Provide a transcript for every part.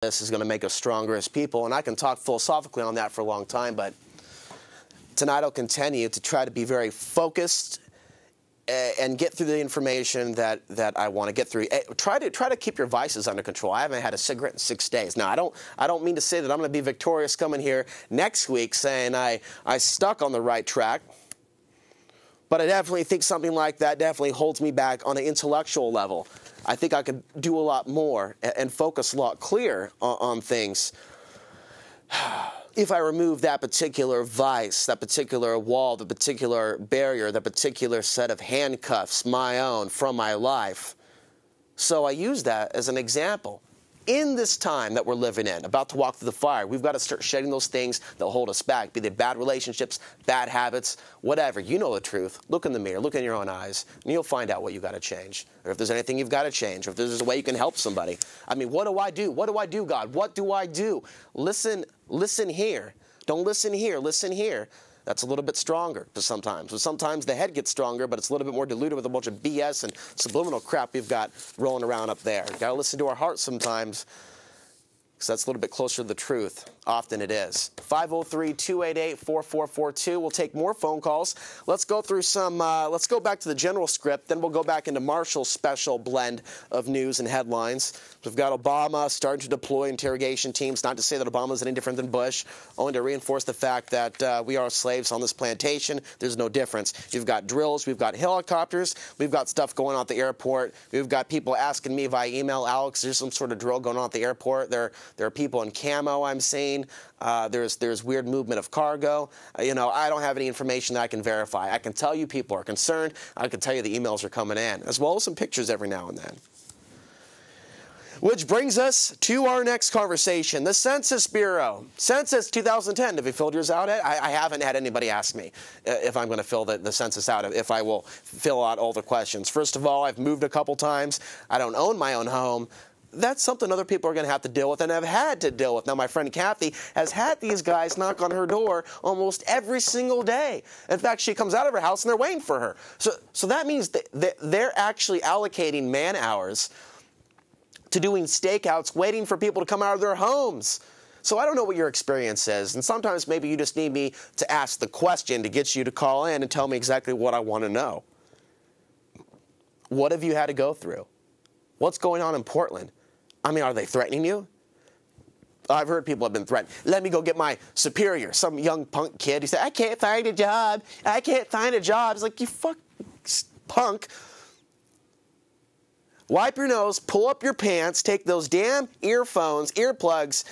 this is going to make us stronger as people, and I can talk philosophically on that for a long time, but tonight I'll continue to try to be very focused and get through the information that I want to get through. Try to keep your vices under control. I haven't had a cigarette in 6 days. Now, I don't mean to say that I'm going to be victorious coming here next week saying I stuck on the right track, but I definitely think something like that definitely holds me back on an intellectual level. I think I could do a lot more and focus a lot clearer on things if I remove that particular vice, that particular wall, the particular barrier, the particular set of handcuffs, my own, from my life. So I use that as an example. In this time that we're living in, about to walk through the fire, we've got to start shedding those things that hold us back, be they bad relationships, bad habits, whatever. You know the truth. Look in the mirror, look in your own eyes, and you'll find out what you've got to change, or if there's anything you've got to change, or if there's a way you can help somebody. I mean, what do I do? What do I do, God? What do I do? Listen here. Don't listen here. Listen here. That's a little bit stronger sometimes. So sometimes the head gets stronger, but it's a little bit more diluted with a bunch of BS and subliminal crap we've got rolling around up there. Got to listen to our hearts sometimes, because that's a little bit closer to the truth. Often it is. 503-288-4442. We'll take more phone calls. Let's go through some, let's go back to the general script, then we'll go back into Marshall's special blend of news and headlines. We've got Obama starting to deploy interrogation teams, not to say that Obama's any different than Bush, only to reinforce the fact that we are slaves on this plantation. There's no difference. You've got drills, we've got helicopters, we've got stuff going on at the airport, we've got people asking me via email, Alex, there's some sort of drill going on at the airport. There are people in camo, I'm seeing. There's weird movement of cargo. I don't have any information that I can verify. I can tell you people are concerned. I can tell you the emails are coming in, as well as some pictures every now and then. Which brings us to our next conversation, the Census Bureau. Census 2010, have you filled yours out yet? I haven't had anybody ask me if I'm going to fill the census out, if I will fill out all the questions. First of all, I've moved a couple times. I don't own my own home. That's something other people are going to have to deal with and have had to deal with. Now, my friend Kathy has had these guys knock on her door almost every single day. In fact, she comes out of her house and they're waiting for her. So that means that they're actually allocating man hours to doing stakeouts, waiting for people to come out of their homes. So I don't know what your experience is, and sometimes maybe you just need me to ask the question to get you to call in and tell me exactly what I want to know. What have you had to go through? What's going on in Portland? I mean, are they threatening you? I've heard people have been threatened. Let me go get my superior, some young punk kid. He said, I can't find a job. I can't find a job. It's like, you fuck punk. Wipe your nose, pull up your pants, take those damn earphones, earplugs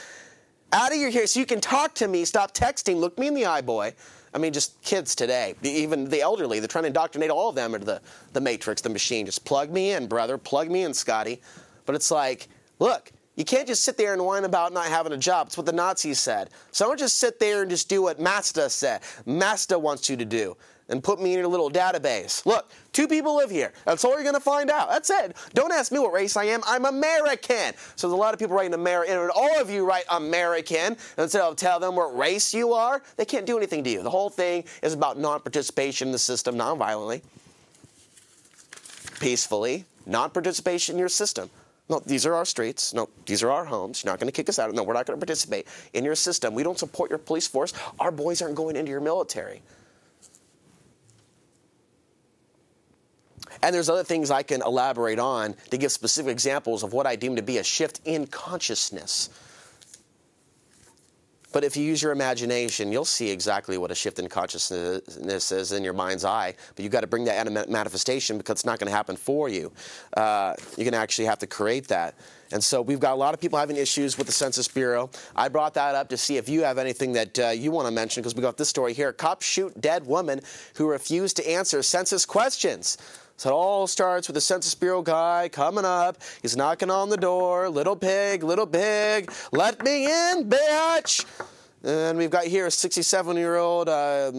out of your hair so you can talk to me. Stop texting. Look me in the eye, boy. I mean, just kids today, even the elderly, they're trying to indoctrinate all of them into the matrix, the machine. Just plug me in, brother. Plug me in, Scotty. But it's like, look, you can't just sit there and whine about not having a job. It's what the Nazis said. So don't just sit there and just do what Masta said. Masta wants you to do. And put me in your little database. Look, 2 people live here. That's all you're going to find out. That's it. Don't ask me what race I am. I'm American. So there's a lot of people writing American, and all of you write American. Instead of tell them what race you are, they can't do anything to you. The whole thing is about non-participation in the system, non-violently, peacefully, non-participation in your system. No, these are our streets. No, these are our homes. You're not going to kick us out. No, we're not going to participate in your system. We don't support your police force. Our boys aren't going into your military. And there's other things I can elaborate on to give specific examples of what I deem to be a shift in consciousness. But if you use your imagination, you'll see exactly what a shift in consciousness is in your mind's eye. But you've got to bring that into manifestation, because it's not going to happen for you. You're going to actually have to create that. And so we've got a lot of people having issues with the Census Bureau. I brought that up to see if you have anything that you want to mention, because we got this story here. Cops shoot dead woman who refused to answer census questions. So it all starts with the Census Bureau guy coming up. He's knocking on the door. Little pig, let me in, bitch. And we've got here a 67-year-old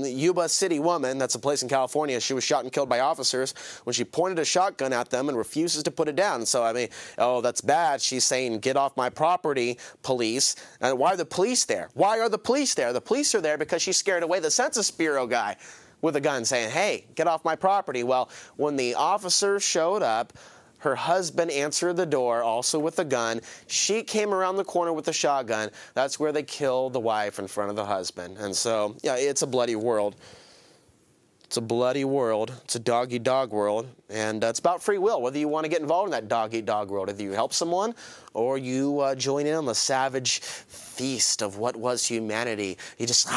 Yuba City woman. That's a place in California. She was shot and killed by officers when she pointed a shotgun at them and refuses to put it down. So, I mean, oh, that's bad. She's saying, get off my property, police. And why are the police there? Why are the police there? The police are there because she scared away the Census Bureau guy with a gun saying, hey, get off my property. Well, when the officers showed up, Her husband answered the door, also with a gun. She came around the corner with a shotgun. That's where they killed the wife in front of the husband. And so, yeah, it's a bloody world. It's a bloody world. It's a dog-eat-dog world. And it's about free will, whether you want to get involved in that dog-eat-dog world. Whether you help someone or you join in on the savage feast of what was humanity. You just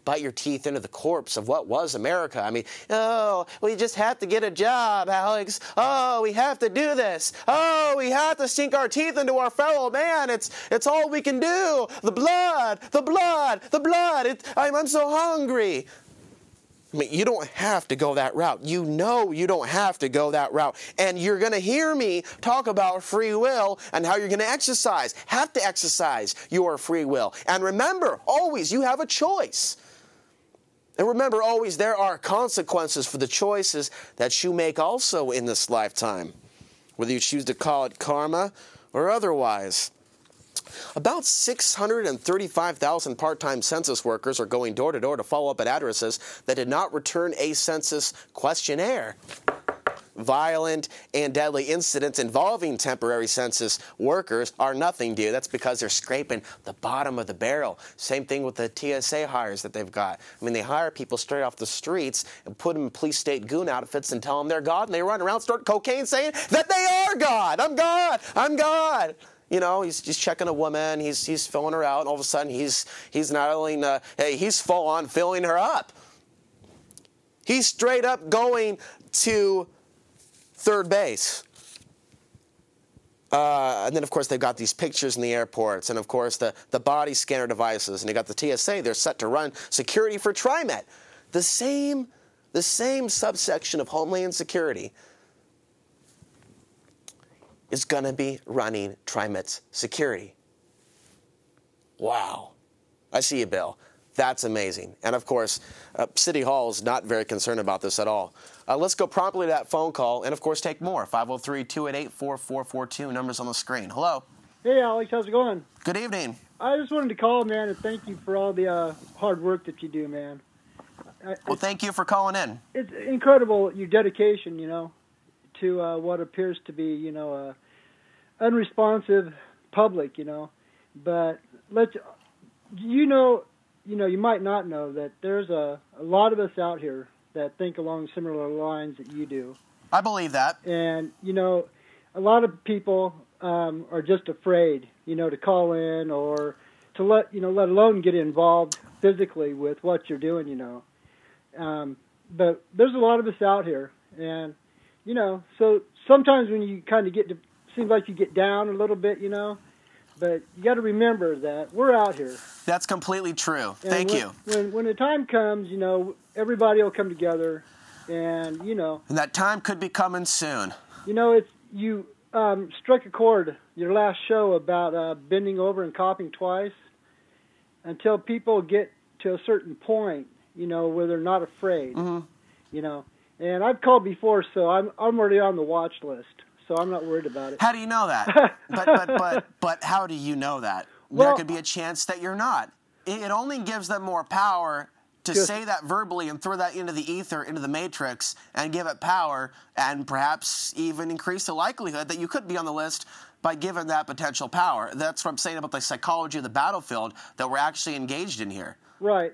bite your teeth into the corpse of what was America. I mean, oh, we just have to get a job, Alex. Oh, we have to do this. Oh, we have to sink our teeth into our fellow man. It's all we can do. The blood, the blood, the blood. I'm so hungry. I mean, you don't have to go that route. You know you don't have to go that route. And you're going to hear me talk about free will and how you're going to have to exercise your free will. And remember, always, you have a choice. And remember, always, there are consequences for the choices that you make also in this lifetime, whether you choose to call it karma or otherwise. About 635,000 part-time census workers are going door-to-door to follow up at addresses that did not return a census questionnaire. Violent and deadly incidents involving temporary census workers are nothing new. That's because they're scraping the bottom of the barrel. Same thing with the TSA hires that they've got. I mean, they hire people straight off the streets and put them in police state goon outfits and tell them they're God, and they run around snorting cocaine saying that they are God. I'm God. I'm God. You know, he's checking a woman, he's filling her out, and all of a sudden he's not only, he's full on filling her up. He's straight up going to third base. And then, of course, they've got these pictures in the airports, and, of course, the body scanner devices, and they got the TSA. They're set to run security for TriMet, the same subsection of Homeland Security is going to be running TriMet's security. Wow. I see you, Bill. That's amazing. And, of course, City Hall is not very concerned about this at all. Let's go promptly to that phone call and, of course, take more. 503-288-4442. Numbers on the screen. Hello. Hey, Alex. How's it going? Good evening. I just wanted to call, man, and thank you for all the hard work that you do, man. Well, thank you for calling in. It's incredible, your dedication, you know, to what appears to be, you know, unresponsive public, you know. But you might not know that there's a lot of us out here that think along similar lines that you do. I believe that. And, you know, a lot of people are just afraid, you know, to call in or to let alone get involved physically with what you're doing, you know. But there's a lot of us out here, and, you know, so sometimes when you kind of seems like you get down a little bit, you know, but you got to remember that we're out here. That's completely true. Thank you. When the time comes, you know, everybody will come together, and, you know. And that time could be coming soon. You know, you struck a chord, your last show, about bending over and coughing twice until people get to a certain point, you know, where they're not afraid, you know. And I've called before, so I'm already on the watch list, so I'm not worried about it. How do you know that? but how do you know that? Well, there could be a chance that you're not. It only gives them more power to say that verbally and throw that into the ether, into the matrix, and give it power, and perhaps even increase the likelihood that you could be on the list by giving that potential power. That's what I'm saying about the psychology of the battlefield that we're actually engaged in here. Right.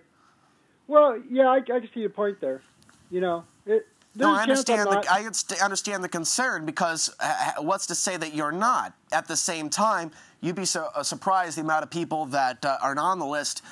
Well, yeah, I can see your point there. You know, I understand the concern, because what's to say that you're not? At the same time, you'd be surprised the amount of people that aren't on the list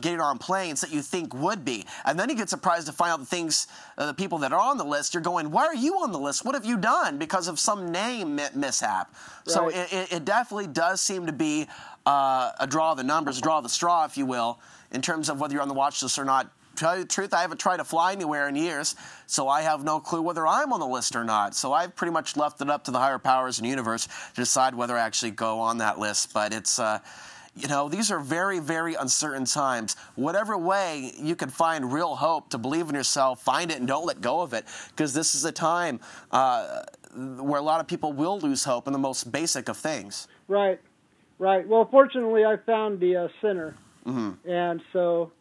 getting on planes that you think would be. And then you get surprised to find out the people that are on the list, you're going, why are you on the list? What have you done? Because of some name mishap. Right. So it definitely does seem to be a draw of the numbers, a draw of the straw, if you will, in terms of whether you're on the watch list or not. To tell you the truth, I haven't tried to fly anywhere in years, so I have no clue whether I'm on the list or not. So I've pretty much left it up to the higher powers in the universe to decide whether I actually go on that list. But it's, you know, these are very, very uncertain times. Whatever way you can find real hope to believe in yourself, find it and don't let go of it, because this is a time where a lot of people will lose hope in the most basic of things. Right, right. Well, fortunately, I found the center, and so